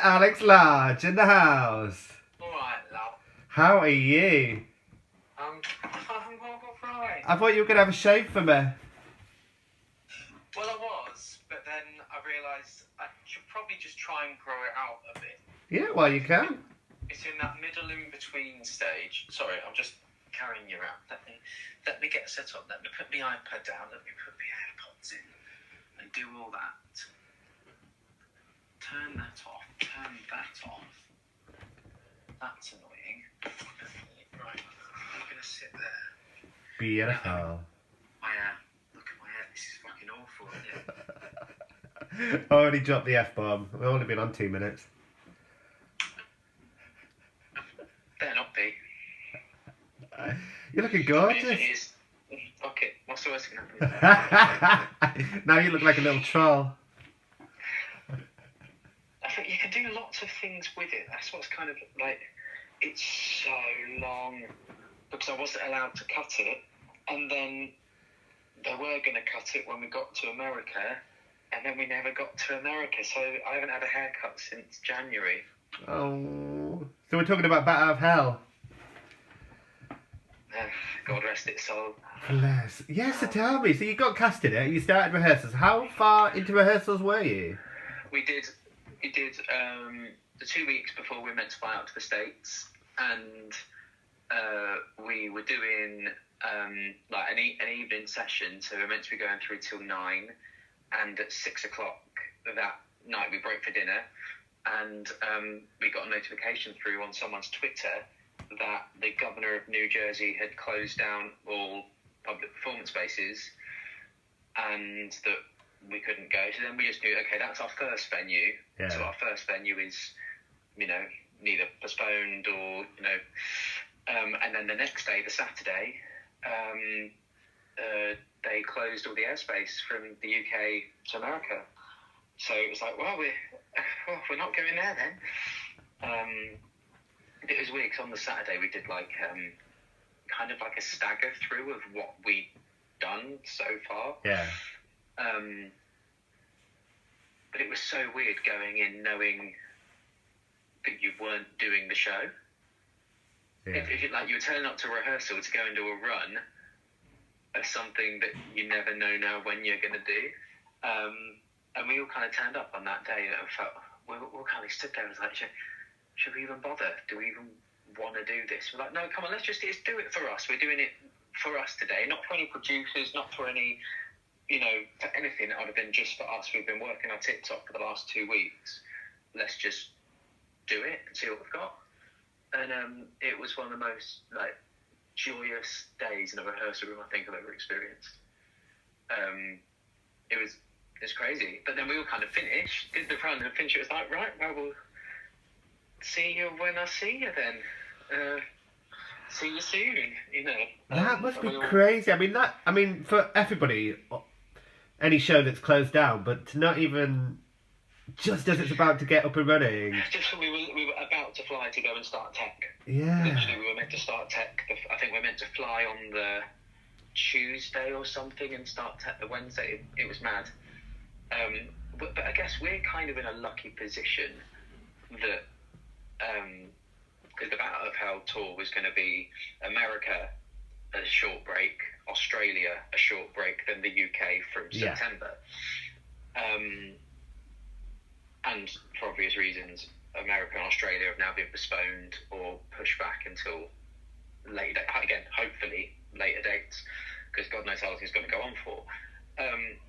Alex Large in the house. Alright, love. How are you? I'm alright. I thought you were going to have a shave for me. Well, I was, but then I realised I should probably just try and grow it out a bit. Yeah, well, you can. It's in that middle in between stage. Sorry, I'm just carrying you out. Let me get set up. Let me put my iPad down. Let me put my AirPods in and do all that. Turn that off. Turn that off. That's annoying. Right, I'm going to sit there. Beautiful. My hair. Look at my hair. This is fucking awful, isn't it? I already dropped the F-bomb. We've only been on 2 minutes. Better not be. You're looking If gorgeous. it is, fuck it. What's the worst that can happen? Now you look like a little troll. I think you can do lots of things with it. That's what's kind of like, it's so long because I wasn't allowed to cut it, and then they were going to cut it when we got to America, and then we never got to America, so I haven't had a haircut since January. Oh. So we're talking about Bat Out of Hell. God rest its soul. Bless. Yes, so tell me. So you got cast in it, you started rehearsals. How far into rehearsals were you? We did the 2 weeks before we were meant to fly out to the States, and we were doing like an evening session, so we were meant to be going through till 9, and at 6 o'clock that night we broke for dinner, and we got a notification through on someone's Twitter that the governor of New Jersey had closed down all public performance spaces, and that we couldn't go. So then we just knew, okay, that's our first venue. Yeah. So our first venue is, neither postponed or, and then the next day, the Saturday, they closed all the airspace from the UK to America. So it was like, well, we're not going there then. It was weird, 'cause on the Saturday we did like kind of like a stagger through of what we'd done so far. Yeah. But it was so weird going in knowing that you weren't doing the show. Yeah. If you were turning up to rehearsal to go and do a run of something that you never know now when you're going to do. And we all kind of turned up on that day and felt, we all kind of stood there and was like, should we even bother? Do we even want to do this? We're like, no, come on, let's do it for us. We're doing it for us today, not for any producers, not for any, for anything other than just for us. We've been working on TikTok for the last 2 weeks. Let's just do it and see what we've got. And it was one of the most joyous days in a rehearsal room I think I've ever experienced. It was crazy. But then we all kind of finished, did the run and finished. It was like, right, well, we'll see you when I see you then. See you soon, That must be crazy. I mean, for everybody, any show that's closed down, but to not even, just as it's about to get up and running. Just when we were about to fly to go and start tech. Yeah. Literally, we were meant to start tech. I think we were meant to fly on the Tuesday or something and start tech the Wednesday. It was mad. But I guess we're kind of in a lucky position that, because the Bat Out of Hell tour was going to be America a short break, Australia a short break, then the UK from September. And for obvious reasons, America and Australia have now been postponed or pushed back until later, again, hopefully later dates, because God knows how long it's going to go on for.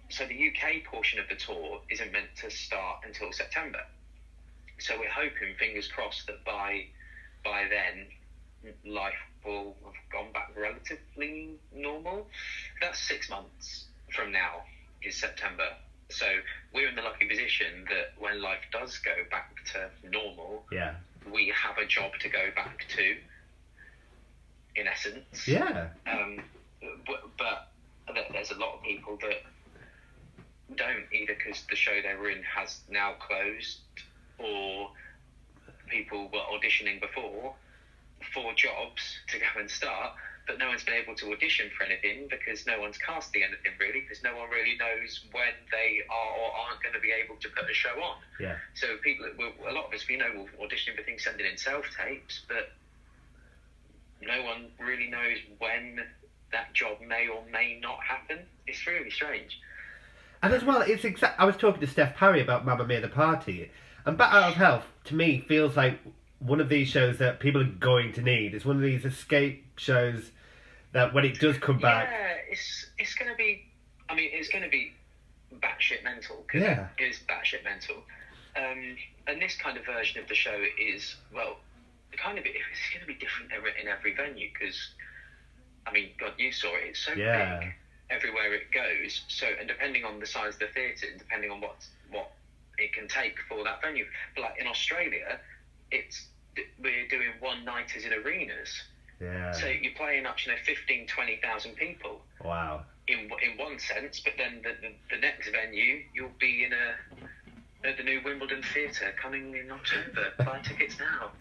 So the UK portion of the tour isn't meant to start until September. So we're hoping, fingers crossed, that by then life will have gone back relatively normal. That's 6 months from now is September. So we're in the lucky position that when life does go back to normal, we have a job to go back to, in essence. Yeah. But there's a lot of people that don't, either because the show they were in has now closed, or people were auditioning before for jobs to go and start, but no one's been able to audition for anything because no one's casting anything really, because no one really knows when they are or aren't going to be able to put a show on. Yeah. So a lot of us, will audition for things, sending in self-tapes, but no one really knows when that job may or may not happen. It's really strange. And as well, I was talking to Steph Parry about Mamma Mia the Party, and Bat Out of Hell, to me, feels like one of these shows that people are going to need. It's one of these escape shows that when it does come back... Yeah, it's going to be... I mean, it's going to be batshit mental, because it is batshit mental. And this kind of version of the show is, well, it's going to be different in every venue, because, I mean, God, you saw it. It's so big everywhere it goes. So, and depending on the size of the theatre, and depending on what it can take for that venue. But like in Australia, we're doing one-nighters in arenas. Yeah. So you're playing up, 15, 20,000 people. Wow. In one sense, but then the next venue, you'll be at the new Wimbledon Theatre coming in October. Buy tickets now.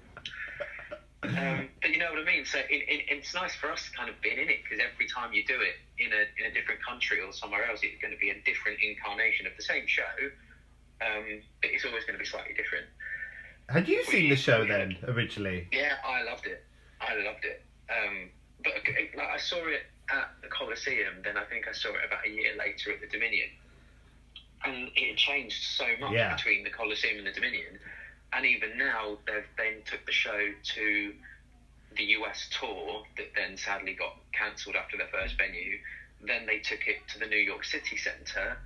But you know what I mean. So it's nice for us kind of being in it, because every time you do it in a different country or somewhere else, it's going to be a different incarnation of the same show. But it's always going to be slightly different. Had you seen the show then originally? Yeah, I loved it. But I saw it at the Colosseum. Then I think I saw it about a year later at the Dominion, and it had changed so much between the Colosseum and the Dominion. And even now, they've then took the show to the US tour that then sadly got cancelled after their first venue. Then they took it to the New York City Centre,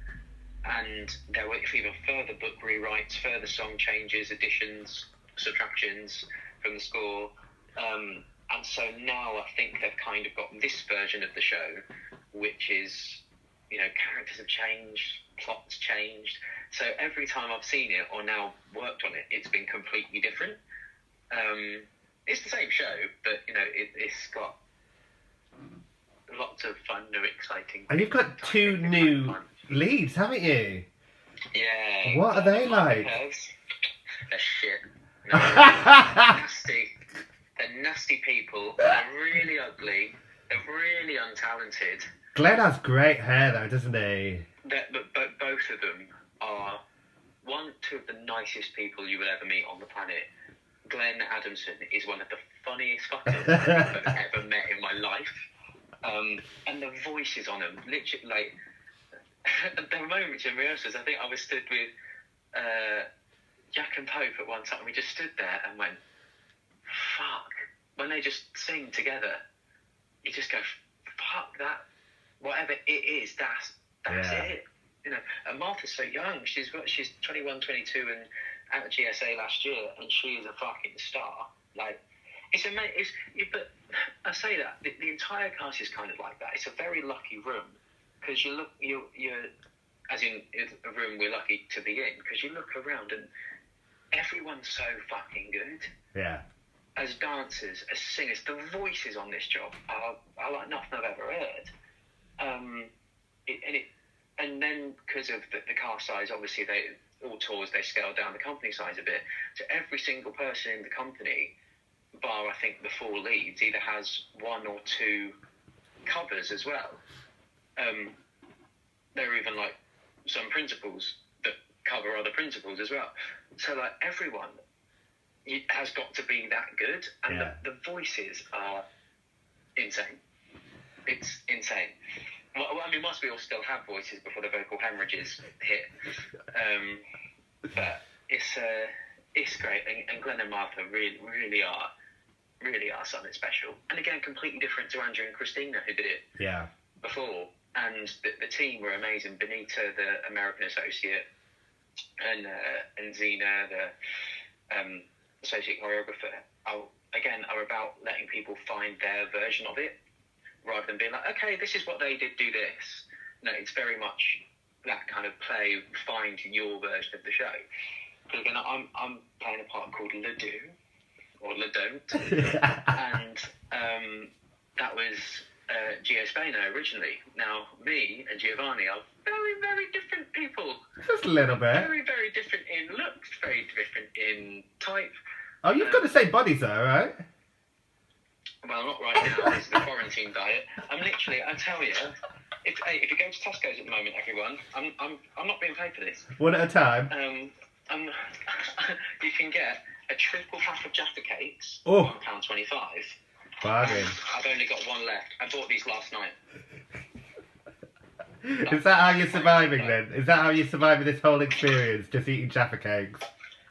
and there were even further book rewrites, further song changes, additions, subtractions from the score. And so now I think they've kind of got this version of the show, which is, characters have changed, plots changed. So every time I've seen it or now worked on it, it's been completely different. It's the same show, but, it's got lots of fun, new, exciting... And you've got two new leads, haven't you? Yeah. What are they like? They're shit. No, nasty. They're nasty people. They're really ugly. They're really untalented. Glenn has great hair though, doesn't he? But both of them are two of the nicest people you will ever meet on the planet. Glenn Adamson is one of the funniest fuckers I've ever met in my life. And the voices on them, literally, like, there were moments in rehearsals, I think I was stood with Jack and Pope at one time, we just stood there and went, fuck. When they just sing together, you just go, fuck that. Whatever it is, that's it. And Martha's so young. She's 21, 22 and at the GSA last year, and she is a fucking star. Like, it's amazing. But I say that the entire cast is kind of like that. It's a very lucky room, because you're as in a room we're lucky to be in, because you look around and everyone's so fucking good. Yeah. As dancers, as singers, the voices on this job are like nothing I've ever heard. And then because of the cast size, obviously all tours they scale down the company size a bit. So every single person in the company, bar I think the 4 leads, either has 1 or 2 covers as well. There are even like some principals that cover other principals as well. So like everyone has got to be that good, and the voices are insane. It's insane. Well, I mean, must we all still have voices before the vocal hemorrhages hit? But it's great, and Glenn and Martha really are something special. And again, completely different to Andrew and Christina, who did it before. And the team were amazing. Benita, the American associate, and Xena, the associate choreographer, are about letting people find their version of it, rather than being like, okay, this is what they did, do this. No, it's very much that kind of play, find your version of the show. Because again, I'm playing a part called Ledoux, or Ledon't, and that was Gio Spano originally. Now, me and Giovanni are very, very different people. Just a little bit. Very, very different in looks, very different in type. Oh, you've got the same bodies though, right? Well, not right now. This is the quarantine diet. I'm literally, I tell you, if you go to Tesco's at the moment, everyone, I'm not being paid for this. One at a time. You can get a triple pack of Jaffa cakes, Oh. £1.25. Bargain. I've only got one left. I bought these last night. Is that how you're surviving then? Is that how you're surviving this whole experience? Just eating Jaffa cakes?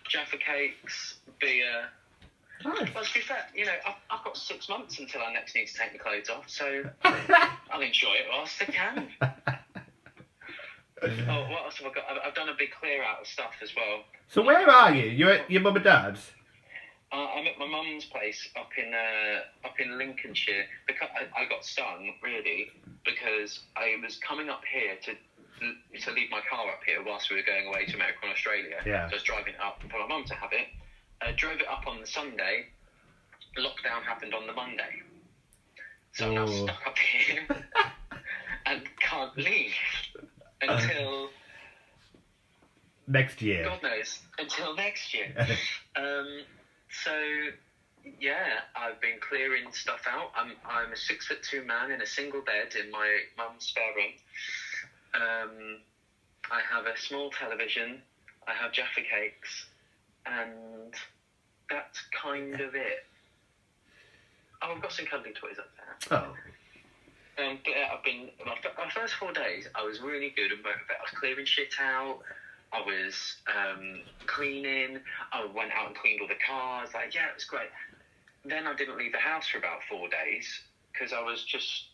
Jaffa cakes, beer. Nice. Well, to be fair, you know, I've got 6 months until I next need to take my clothes off, so I'll enjoy it whilst I can. Oh, what else have I got? I've done a big clear out of stuff as well. So where are you? You're at your mum and dad's? I'm at my mum's place up in Lincolnshire because I got stung really because I was coming up here to leave my car up here whilst we were going away to America and Australia. Yeah. So I was driving it up for my mum to have it. Drove it up on the Sunday. Lockdown happened on the Monday. So I'm now stuck up here and can't leave until next year. God knows, until next year. So yeah, I've been clearing stuff out. I'm a 6'2" man in a single bed in my mum's spare room. I have a small television. I have Jaffa cakes, and that's kind of it. Oh, I've got some cuddly toys up there. Oh. But I've been my first 4 days. I was really good and motivated. I was clearing shit out. I was cleaning. I went out and cleaned all the cars. Like, yeah, it was great. Then I didn't leave the house for about 4 days because I was just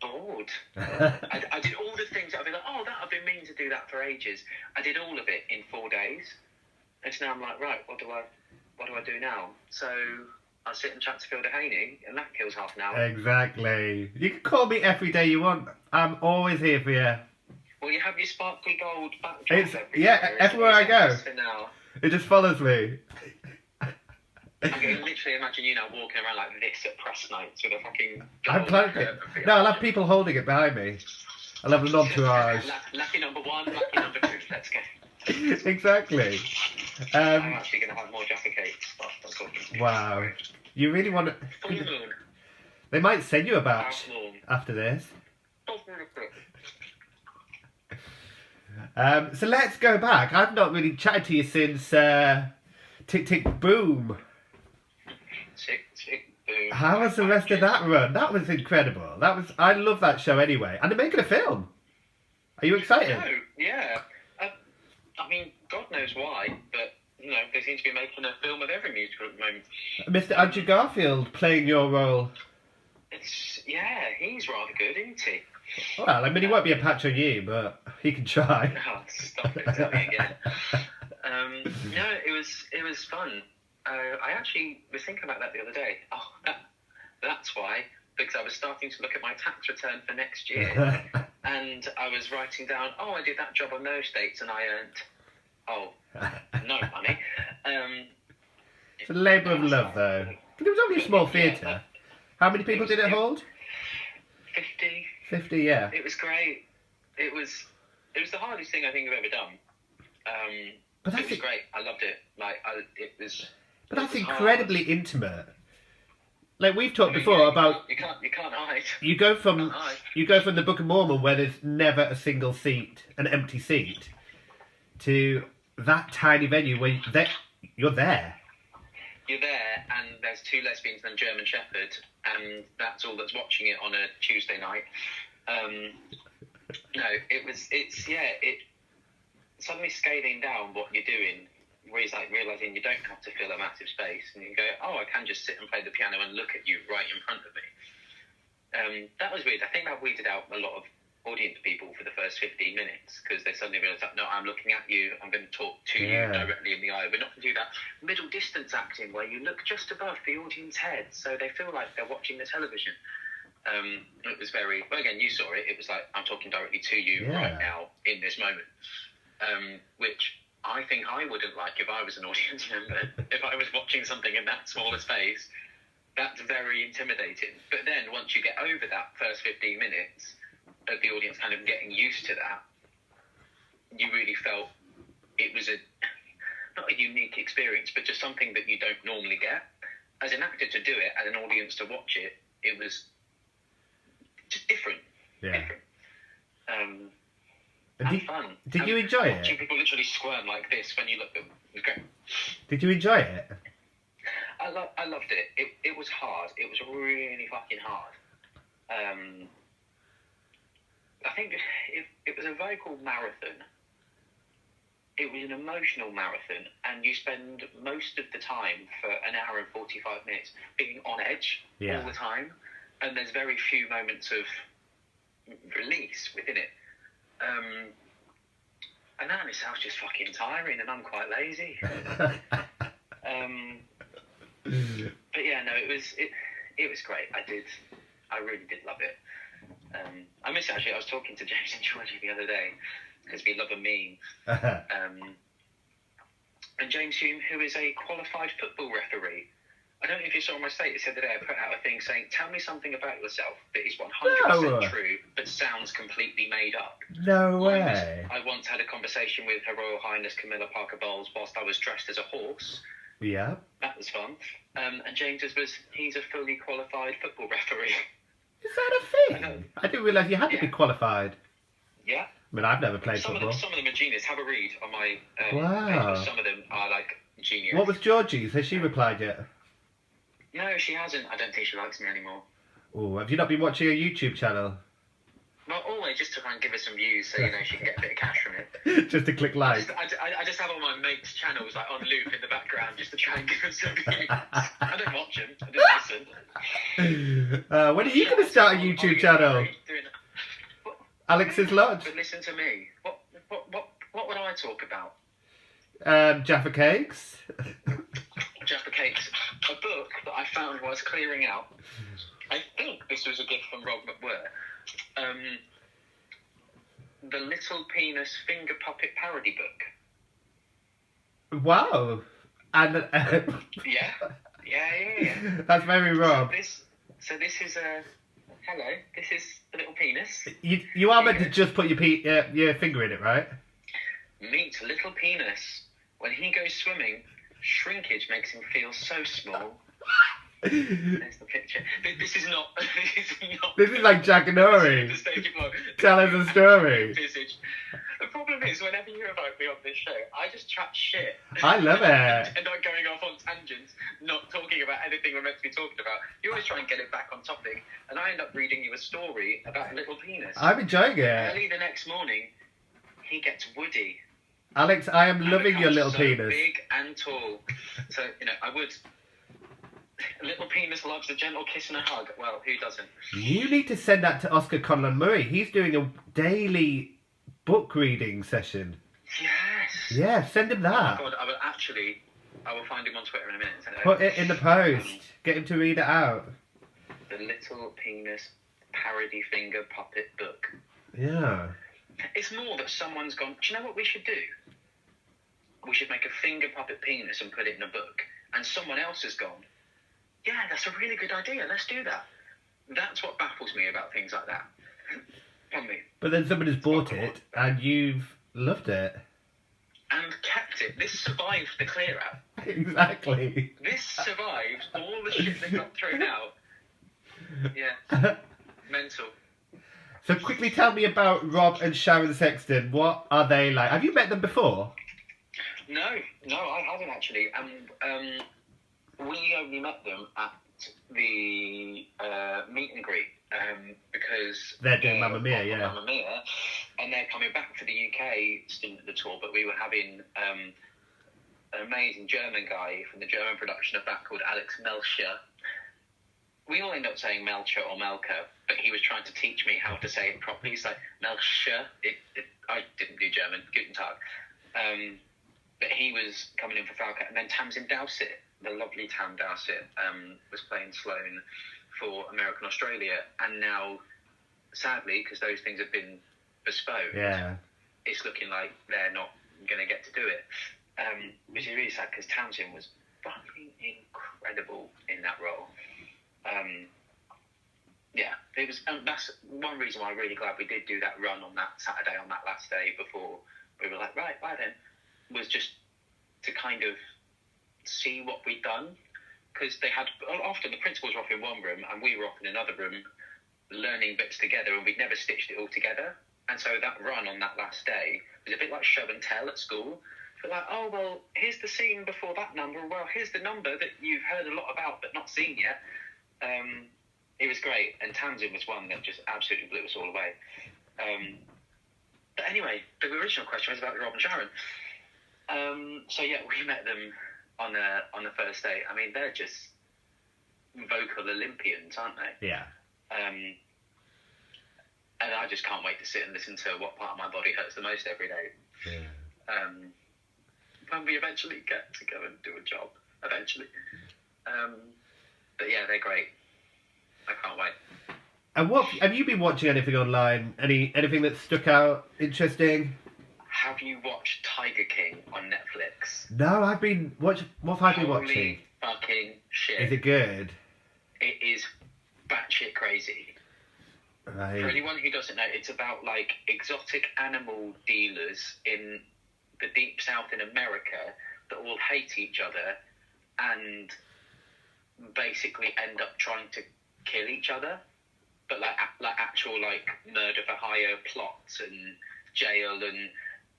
bored. I did all the things that I've been like, oh, I've been meaning to do that for ages. I did all of it in 4 days, and so now I'm like, right, what do I do now? So I sit and chat to Phil Dehaney, and that kills half an hour. Exactly. You can call me every day you want. I'm always here for you. Well, you have your sparkly gold backdrop. Everywhere I go. It just follows me. I can literally imagine you now walking around like this at press nights with a fucking. I'm planning it. No, I'll have people holding it behind me. I'll have an entourage. Lucky number 1, lucky number 2. Let's go. Exactly. I'm actually going to have more Jaffa cakes. Wow. You really want to. Full moon. They might send you a batch after this. So let's go back. I've not really chatted to you since Tick Tick Boom. Tick Tick Boom. How was the rest of that run? That was incredible. I love that show anyway. And they're making a film. Are you excited? No, yeah. I mean, God knows why, but you know, they seem to be making a film of every musical at the moment. Mr. Andrew Garfield playing your role. He's rather good, isn't he? Well, I mean, he won't be a patch on you, but he can try. Oh, stop it, tell me again. No, it was fun. I actually was thinking about that the other day. Oh, that's why, because I was starting to look at my tax return for next year, and I was writing down, I did that job on those dates, and I earned, no money. It's a labour of love, though. But it was only a small theatre. How many people did it hold? 50. 50, yeah. It was great. It was the hardest thing I think I've ever done. But it was great. I loved it. But that's incredibly intimate. Like we've talked before about. You can't hide. You go from the Book of Mormon where there's never a single seat, an empty seat, to that tiny venue where you're there. You're there, and there's 2 lesbians and a German Shepherd, and that's all that's watching it on a Tuesday night. Suddenly scaling down what you're doing, realising you don't have to fill a massive space, and you go, I can just sit and play the piano and look at you right in front of me. That was weird. I think that weeded out a lot of audience people for the first 15 minutes because they suddenly realised that, no, I'm looking at you, I'm going to talk to you directly in the eye. We're not going to do that middle distance acting where you look just above the audience head so they feel like they're watching the television. It was very, well, again, you saw it, it was like, I'm talking directly to you right now in this moment, which I think I wouldn't like if I was an audience member. If I was watching something in that smaller space, that's very intimidating. But then once you get over that first 15 minutes, of the audience kind of getting used to that, you really felt it was not a unique experience, but just something that you don't normally get. as an actor to do it, as an audience to watch it, it was just different. Yeah. Different. And fun. Did you enjoy it? Watching people literally squirm like this when you look at them was great. Did you enjoy it? I loved it. It was hard. It was really fucking hard. I think it was a vocal marathon. It was an emotional marathon, and you spend most of the time for an hour and 45 minutes being on edge all the time, and there's very few moments of release within it. And that in itself just fucking tiring, and I'm quite lazy. But yeah, no, it was great. I really did love it. I miss actually. I was talking to James and Georgie the other day because we love a meme. And James Hume, who is a qualified football referee. I don't know if you saw my status the other day. I put out a thing saying, "Tell me something about yourself that is 100% true, but sounds completely made up." No way. I once had a conversation with Her Royal Highness Camilla Parker Bowles whilst I was dressed as a horse. Yeah. That was fun. And James's he's a fully qualified football referee. Is that a thing? I didn't realise you had to be qualified. Yeah. I mean, I've never played football. Some of them are genius. Have a read on my wow. paper. Some of them are like genius. What was Georgie's? Has she replied yet? No, she hasn't. I don't think she likes me anymore. Oh, have you not been watching her YouTube channel? Well, always just to try and give her some views so, she can get a bit of cash from it. Just to click like. I just have all my mates' channels like on loop in the background just to try and give them some views. I don't watch them. I don't listen. When are you going to start a YouTube channel? Alex's Lodge. But listen to me. What would I talk about? Jaffa Cakes. Jaffa Cakes. A book that I found whilst clearing out. I think this was a gift from Rob Mcwhir. The Little Penis Finger Puppet Parody Book. Wow. And Yeah. That's very Rob. So this is hello. This is the little penis. You are meant to just put your finger in it, right? Meet Little Penis. When he goes swimming, shrinkage makes him feel so small. There's the picture. This is not. This is like Jack and Ori. Tell us a story. The problem is, whenever you invite me on this show, I just chat shit. I love it. And not going off on tangents, not talking about anything we're meant to be talking about. You always try and get it back on topic, and I end up reading you a story about a little penis. I'm enjoying it. Early the next morning, he gets woody. Alex, I am loving your little penis. Big and tall. So, I would. Little penis loves a gentle kiss and a hug. Well, who doesn't? You need to send that to Oscar Conlon-Morrey. He's doing a daily book reading session. Yes. Yeah, send him that. Oh my God, I will find him on Twitter in a minute. Put it in the post. Get him to read it out. The Little Penis Parody Finger Puppet Book. Yeah. It's more that someone's gone, do you know what we should do? We should make a finger puppet penis and put it in a book. And someone else has gone, yeah, that's a really good idea. Let's do that. That's what baffles me about things like that. On me. But then somebody's bought it and you've loved it. And kept it. This survived the clear out. Exactly. This survived all the shit that got thrown out. Yeah. Mental. So quickly tell me about Rob and Sharon Sexton. What are they like? Have you met them before? No, I haven't actually. We only met them at the meet and greet because they're doing Mamma Mia, yeah. Mamma Mia, and they're coming back for the UK stint of the tour. But we were having an amazing German guy from the German production of that called Alex Melcher. We all end up saying Melcher or Melcher, but he was trying to teach me how to say it properly. He's like, Melcher. I didn't do German. Guten Tag. But he was coming in for Fowler, and then Tamsin Dowsett, the lovely Tam Dowsett, was playing Sloane for American Australia, and now, sadly, because those things have been postponed, it's looking like they're not going to get to do it, which is really sad, because Tamsin was fucking incredible in that role. It was, and that's one reason why I'm really glad we did do that run on that Saturday, on that last day before we were like, bye then, was just to kind of see what we'd done, because they had often the principals were off in one room and we were off in another room learning bits together, and we'd never stitched it all together. And so that run on that last day was a bit like show and tell at school. But like, oh, well, here's the scene before that number. Well, here's the number that you've heard a lot about but not seen yet. It was great. And Tamsin was one that just absolutely blew us all away. But anyway, the original question was about Rob and Sharon. So yeah, we met them on the first date. I mean, they're just vocal Olympians, aren't they? Yeah. And I just can't wait to sit and listen to what part of my body hurts the most every day. Yeah. When we eventually get to go and do a job, eventually. But yeah, they're great. I can't wait. And what have you been watching? Anything online? Anything that stuck out interesting? Have you watched Tigerking on Netflix? No, I've been watching. What have I been watching? Holy fucking shit! Is it good? It is batshit crazy. Right. For anyone who doesn't know, it's about like exotic animal dealers in the deep south in America that all hate each other and basically end up trying to kill each other, but like actual like murder for hire plots and jail. And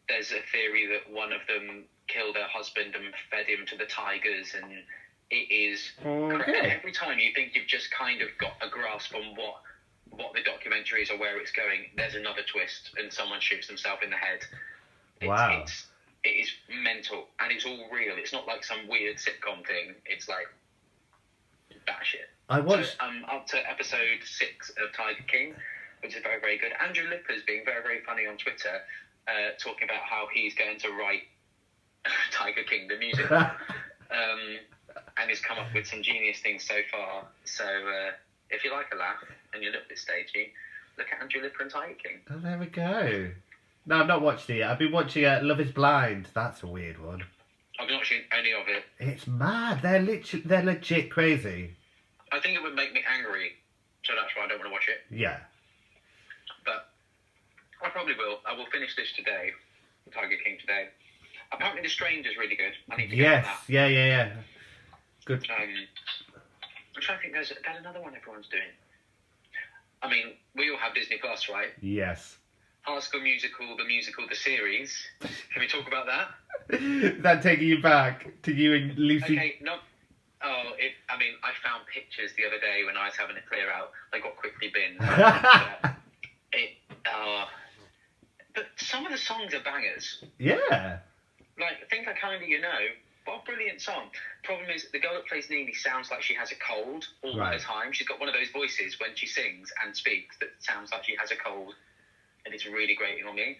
there's a theory that one of them killed her husband and fed him to the tigers, and it is okay. And every time you think you've just kind of got a grasp on what the documentary is or where it's going, there's another twist and someone shoots themselves in the head. Wow. It is mental, and it's all real. It's not like some weird sitcom thing. It's like batshit. I watched. So I'm up to episode 6 of Tigerking, which is very, very good. Andrew Lippa's being very, very funny on Twitter, talking about how he's going to write Tigerking, the musical, and he's come up with some genius things so far. So if you like a laugh and you're a little bit stagey, look at Andrew Lippa and Tigerking. Oh, there we go. No, I've not watched it yet. I've been watching Love is Blind. That's a weird one. I've not seen any of it. It's mad. They're legit crazy. I think it would make me angry, so that's why I don't want to watch it. Yeah. But I probably will. I will finish this today, Tigerking today. Apparently The Stranger's really good. I need to get that. Yeah. Good. I'm trying to think, there's another one everyone's doing. I mean, we all have Disney Plus, right? Yes. High School Musical, the series. Can we talk about that? Is that taking you back to you and Lucy? Okay, no. Oh, I found pictures the other day when I was having a clear out. They got quickly binned. But some of the songs are bangers. Yeah. Like, Think I Kinda You Know. What a brilliant song. Problem is, the girl that plays Neely sounds like she has a cold all the time. She's got one of those voices when she sings and speaks that sounds like she has a cold. And it's really grating on me.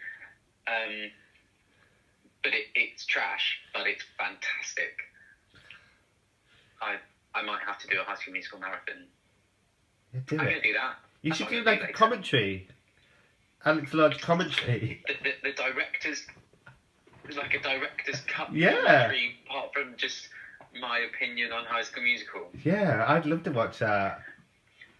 But it's trash, but it's fantastic. I might have to do a High School Musical marathon. Yeah, I'm going to do that. You should do like a commentary. Alex Lodge commentary. The director's... like a director's cut commentary, apart from just my opinion on High School Musical. Yeah, I'd love to watch that.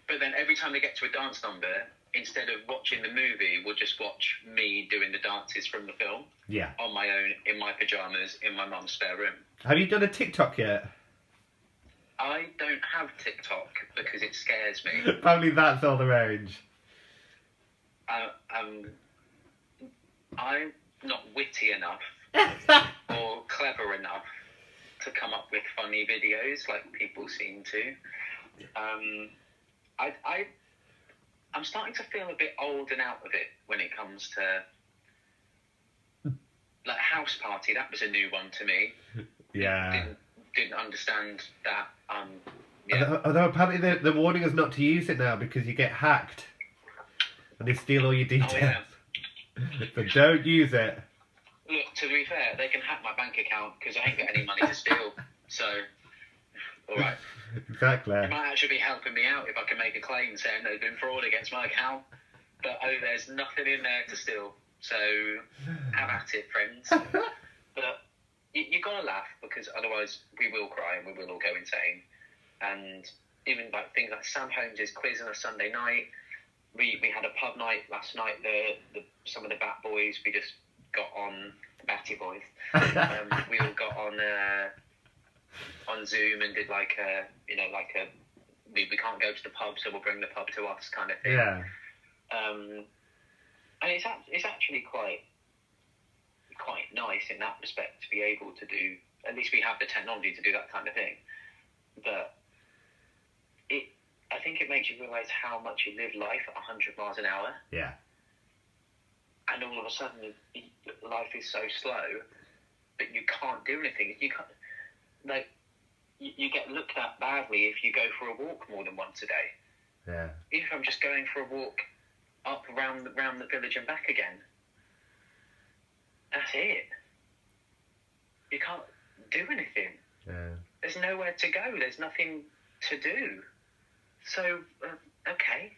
But then every time they get to a dance number, instead of watching the movie, we'll just watch me doing the dances from the film. Yeah. On my own, in my pyjamas, in my mum's spare room. Have you done a TikTok yet? I don't have TikTok because it scares me. Probably that's all the rage. I'm not witty enough or clever enough to come up with funny videos like people seem to. I'm starting to feel a bit old and out of it when it comes to like House Party. That was a new one to me. Yeah. Didn't understand that. Although apparently they're warning us not to use it now because you get hacked and they steal all your details. Oh, yeah. But don't use it. Look, to be fair, they can hack my bank account because I ain't got any money to steal. So, all right. Exactly. It might actually be helping me out if I can make a claim saying there's been fraud against my account. But there's nothing in there to steal. So, have at it, friends. But you got to laugh because otherwise we will cry and we will all go insane. And even like things like Sam Holmes' quiz on a Sunday night. We had a pub night last night. Some of the Bat Boys, we just got on Batty Boys. We all got on on Zoom and did like a we can't go to the pub, so we'll bring the pub to us kind of thing. Yeah. And it's actually quite nice in that respect to be able to do. At least we have the technology to do that kind of thing. But I think it makes you realise how much you live life at 100 miles an hour. Yeah. And all of a sudden, life is so slow that you can't do anything. You can't, like, you get looked at badly if you go for a walk more than once a day. Yeah. Even if I'm just going for a walk up around the village and back again, that's it. You can't do anything. Yeah. There's nowhere to go. There's nothing to do. So, okay.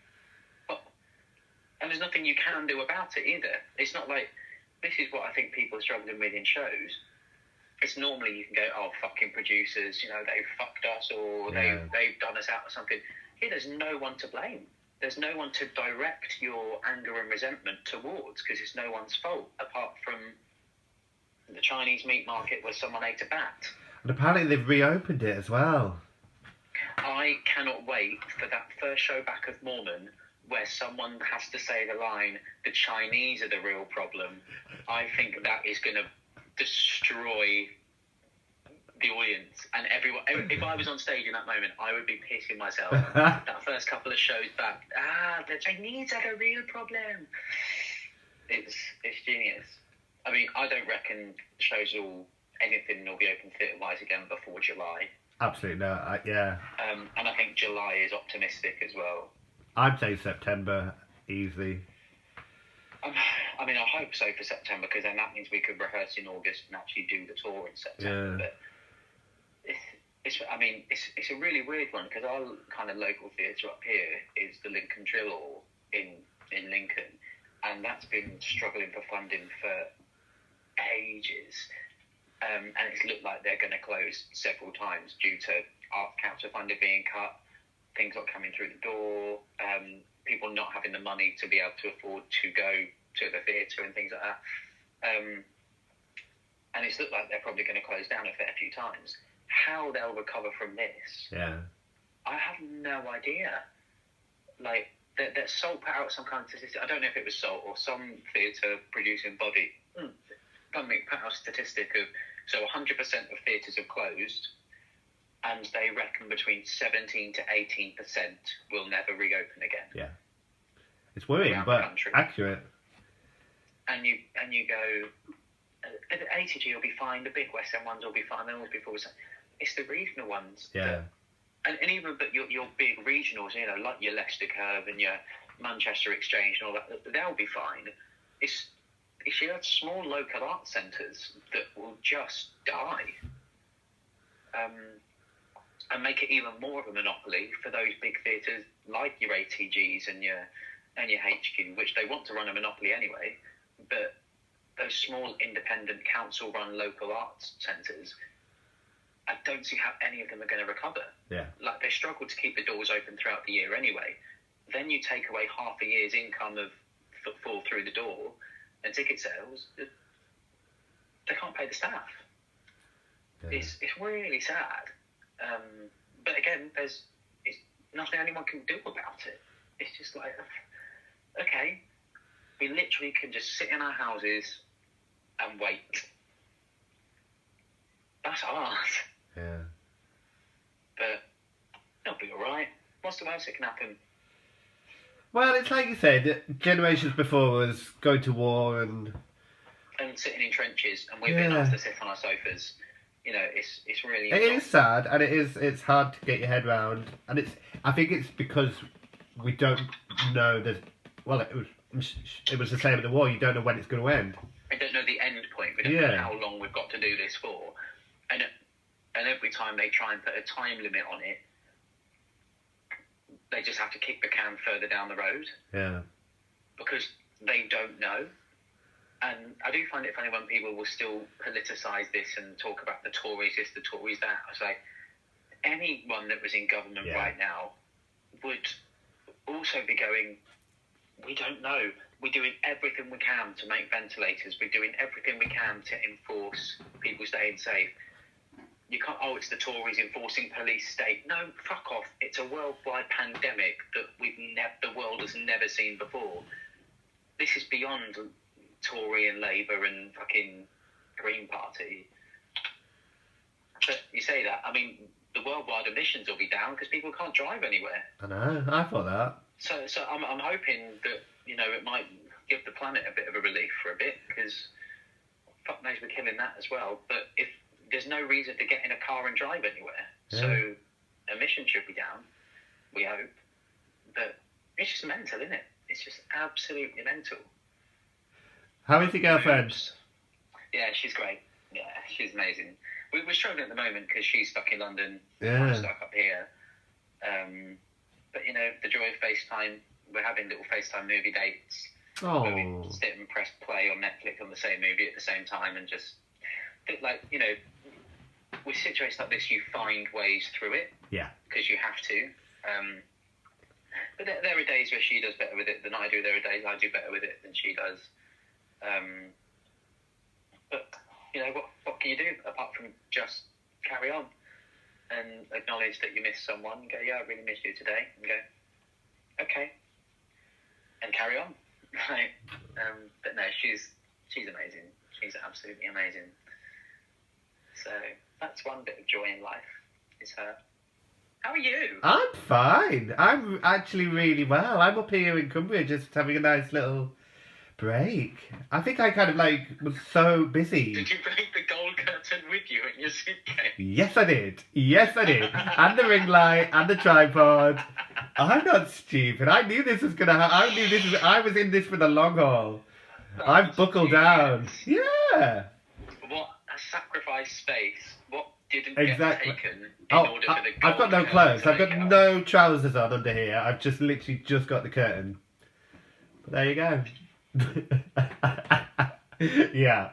And there's nothing you can do about it either. It's not like, this is what I think people are struggling with in shows. It's normally you can go, oh, fucking producers, they've fucked us, or they've done us out or something. Here, there's no one to blame. There's no one to direct your anger and resentment towards, because it's no one's fault, apart from the Chinese meat market where someone ate a bat. And apparently they've reopened it as well. I cannot wait for that first show back of Mormon where someone has to say the line, the Chinese are the real problem. I think that is going to destroy the audience and everyone. If I was on stage in that moment, I would be pissing myself. That first couple of shows back, the Chinese are the real problem. It's genius. I mean, I don't reckon shows anything will be open theatre-wise again before July. Absolutely not. Yeah. And I think July is optimistic as well. I'd say September, easily. I mean, I hope so for September, because then that means we could rehearse in August and actually do the tour in September. Yeah. But it's a really weird one, because our kind of local theatre up here is the Lincoln Drill Hall in Lincoln, and that's been struggling for funding for ages. And it's looked like they're going to close several times due to Arts Council funding being cut, things not coming through the door, people not having the money to be able to afford to go to the theatre and things like that. And it's looked like they're probably going to close down a fair few times. How they'll recover from this, I have no idea. Like, that Salt put out some kind of statistic. I don't know if it was Salt or some theatre producing body. Put out a statistic of, so 100% of theatres have closed, and they reckon between 17 to 18% will never reopen again. Yeah. It's worrying, but accurate. And you go, the ATG will be fine, the big West End ones will be fine, they'll always be full. It's the regional ones. Yeah. And even but your big regionals, like your Leicester Curve and your Manchester Exchange and all that, they'll be fine. It's your small local art centres that will just die. And make it even more of a monopoly for those big theatres like your ATGs and your HQ, which they want to run a monopoly anyway, but those small independent council-run local arts centres, I don't see how any of them are going to recover. Yeah. Like, they struggle to keep the doors open throughout the year anyway. Then you take away half a year's income of footfall through the door and ticket sales, they can't pay the staff. Yeah. It's really sad. But again, it's nothing anyone can do about it. It's just like, okay, we literally can just sit in our houses and wait. That's hard. Yeah. But it'll be alright. What's the worst that can happen? Well, it's like you said, generations before us going to war and sitting in trenches, and we've been asked to sit on our sofas. It's really. It is sad, and it's hard to get your head around, and I think it's because we don't know it was the same in the war. You don't know when it's going to end. We don't know the end point. We don't know how long we've got to do this for, and every time they try and put a time limit on it, they just have to kick the can further down the road. Yeah. Because they don't know. And I do find it funny when people will still politicise this and talk about the Tories this, the Tories that. I was like, anyone that was in government right now would also be going, we don't know. We're doing everything we can to make ventilators. We're doing everything we can to enforce people staying safe. you can't. Oh, it's the Tories enforcing police state. No, fuck off. It's a worldwide pandemic that the world has never seen before. This is beyond Tory and Labour and fucking Green Party. But you say that, I mean, the worldwide emissions will be down because people can't drive anywhere. I know. I thought that. So I'm hoping that, you know, it might give the planet a bit of a relief for a bit, because fuck knows we're killing that as well. But if there's no reason to get in a car and drive anywhere, so emissions should be down, we hope. But it's just mental, isn't it? It's just absolutely mental. How is your girlfriend? Yeah, she's great. Yeah, she's amazing. We're struggling at the moment because she's stuck in London. Yeah. I'm stuck up here. But, you know, the joy of FaceTime, we're having little FaceTime movie dates. Oh. Where we sit and press play on Netflix on the same movie at the same time and just, like, you know, with situations like this, you find ways through it. Yeah. Because you have to. But there are days where she does better with it than I do. There are days I do better with it than she does. But, you know, what can you do apart from just carry on and acknowledge that you miss someone and go, yeah, I really missed you today, and go, okay, and carry on. Right? But no, she's amazing. She's absolutely amazing. So that's one bit of joy in life, is her. How are you? I'm fine. I'm actually really well. I'm up here in Cumbria just having a nice little break. I think I kind of like was so busy. Did you break the gold curtain with you in your suitcase? Yes, I did. Yes, I did. And the ring light and the tripod. I'm not stupid. I knew this was gonna happen. I was in this for the long haul. I've buckled down. Yeah. What a sacrifice space. What didn't get taken in order for the gold I've got no clothes. I've got no trousers on under here. I've just literally just got the curtain. But there you go. Yeah,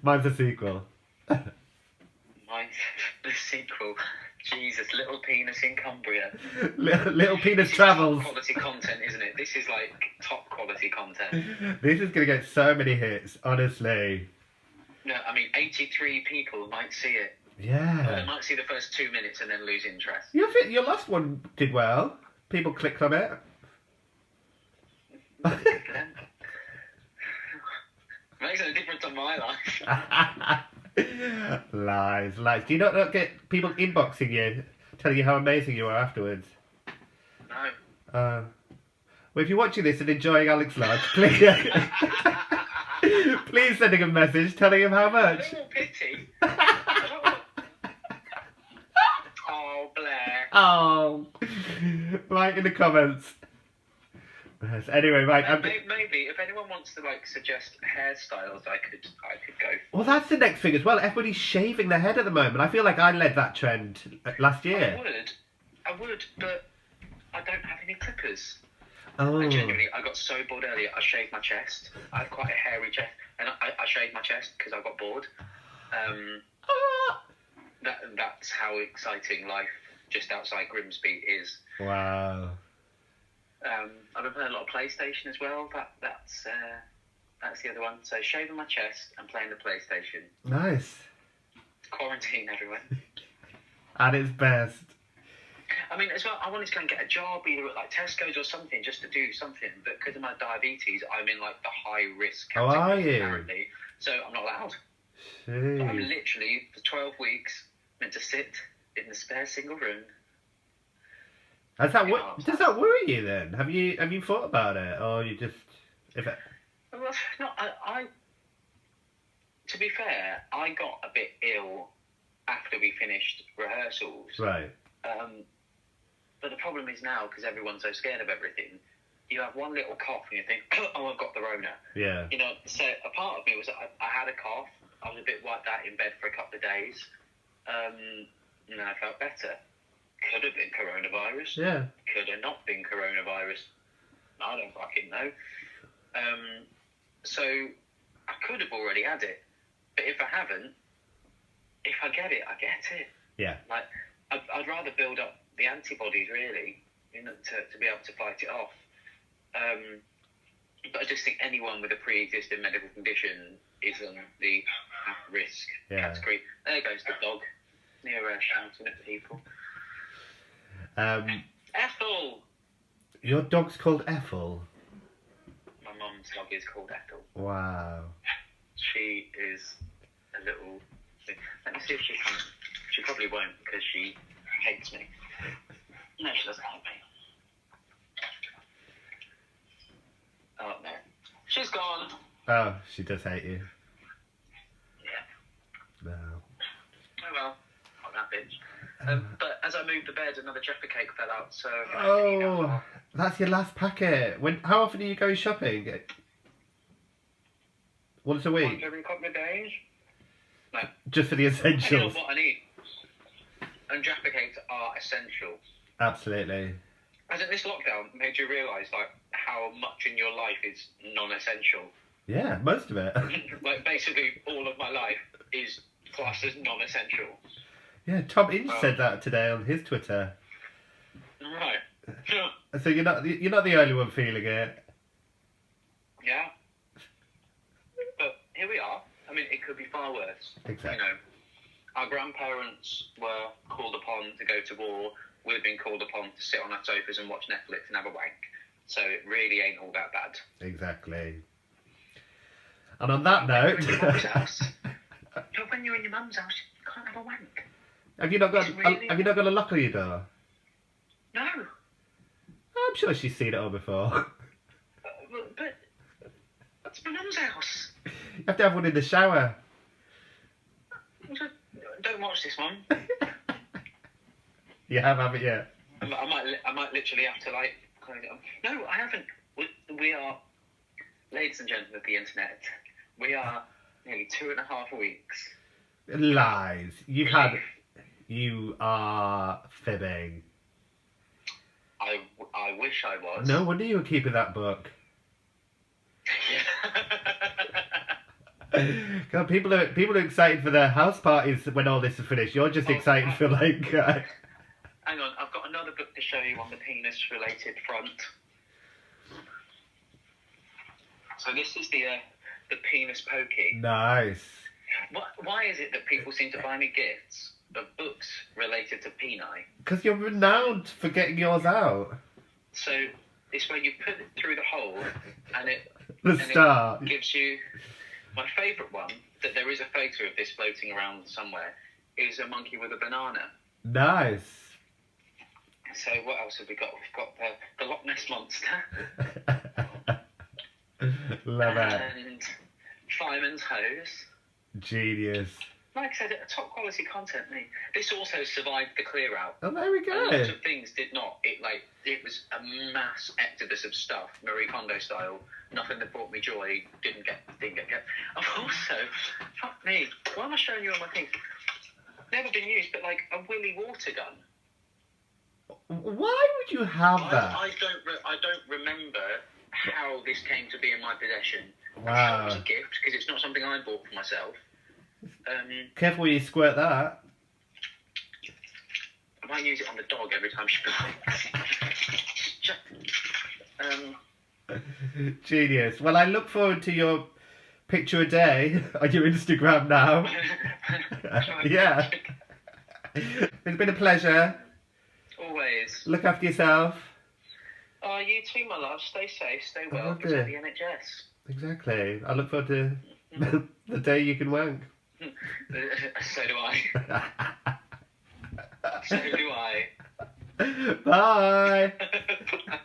mine's a sequel. Mine's the sequel. Jesus, Little Penis in Cumbria. Little Penis Travels. Top quality content, isn't it? This is like top quality content. This is going to get so many hits, honestly. No, I mean, 83 people might see it. Yeah. Well, they might see the first 2 minutes and then lose interest. Your last one did well. People clicked on it. Makes a difference on my life. Lies. Do you not get people inboxing you, telling you how amazing you are afterwards? No. Well, if you're watching this and enjoying Alex Lodge, please, please send him a message telling him how much. A little pity. Oh, Blair. Oh. Right in the comments. Yes. Anyway, right. Maybe if anyone wants to like suggest hairstyles, I could go. Well, that's the next thing as well. Everybody's shaving their head at the moment. I feel like I led that trend last year. I would, but I don't have any clippers. Oh. And genuinely, I got so bored earlier. I shaved my chest. I have quite a hairy chest, and I shaved my chest because I got bored. That's how exciting life just outside Grimsby is. Wow. I've been playing a lot of PlayStation as well. That's the other one. So shaving my chest and playing the PlayStation. Nice. Quarantine, everyone. At its best. I mean, as well, I wanted to go and get a job either at like Tesco's or something, just to do something. But because of my diabetes, I'm in like the high risk category. How are you? Apparently, so I'm not allowed. Jeez. So I'm literally for 12 weeks meant to sit in the spare single room. Does that worry you then? Have you thought about it, or you just Well, no, I. To be fair, I got a bit ill after we finished rehearsals. Right. But the problem is now, because everyone's so scared of everything, you have one little cough and you think, oh, I've got the Rona. Yeah. You know, so a part of me was I had a cough. I was a bit wiped out in bed for a couple of days. And then I felt better. Could have been coronavirus. Yeah. Could have not been coronavirus. I don't fucking know. So I could have already had it. But if I haven't, if I get it, I get it. Yeah. Like, I'd rather build up the antibodies, really, you know, to be able to fight it off. But I just think anyone with a pre-existing medical condition is on the at-risk category. There goes the dog. near her shouting at people. Um, Ethel! your dog's called Ethel? My mum's dog is called Ethel. Wow. She is a little... Let me see if she can... She probably won't, because she hates me. No, she doesn't hate me. Oh, no. She's gone. Oh, she does hate you. Yeah. No. Oh, well. Not that bitch. But as I moved the bed, another Jaffa cake fell out, so... Oh, that's your last packet. How often do you go shopping? Once a week? Once every couple of days. No. Just for the I know essentials? what I need. And Jaffa cakes are essential. Absolutely. I think this lockdown made you realise, like, how much in your life is non-essential. Yeah, most of it. Like, basically, all of my life is classed as non-essential. Yeah, Thom Inge said that today on his Twitter. Right. So you're not the only one feeling it. Yeah. But here we are. I mean, it could be far worse. Exactly. You know, our grandparents were called upon to go to war. We've been called upon to sit on our sofas and watch Netflix and have a wank. So it really ain't all that bad. Exactly. And on that note... But when you're in your mum's house, you can't have a wank. Have you not got a lock on your door? No. I'm sure she's seen it all before. But it's my mum's house. You have to have one in the shower. Don't watch this, Mum. You haven't you? I might literally have to, like, close it up. No, I haven't. We are, ladies and gentlemen of the internet, we are nearly 2.5 weeks. Lies. You are fibbing. I wish I was. No wonder you were keeping that book. God, people are excited for their house parties when all this is finished. You're just excited for like. Hang on, I've got another book to show you on the penis-related front. So this is the penis pokey. Nice. Why is it that people seem to buy me gifts of books related to peni? Because you're renowned for getting yours out. So it's where you put it through the hole and it gives you. My favourite one, that there is a photo of this floating around somewhere, is a monkey with a banana. Nice. So what else have we got? We've got the Loch Ness Monster. Love it. And Fireman's Hose. Genius. Like I said, top quality content. This also survived the clear out. Oh, there we go. And lots of things did not. It was a mass exodus of stuff, Marie Kondo style. Nothing that brought me joy didn't get kept. I've also, fuck me, why am I showing you on my thing? Never been used, but like a Willy water gun. Why would you have that? I don't remember how this came to be in my possession. Wow. I'm sure it was a gift because it's not something I bought for myself. Careful where you squirt that. I might use it on the dog every time she goes. Genius. Well, I look forward to your picture a day on your Instagram now. Yeah. It's been a pleasure. Always. Look after yourself. Oh, you too, my love. Stay safe, stay well. Good at the NHS. Exactly. I look forward to the day you can wank. So do I. So do I. Bye. Bye.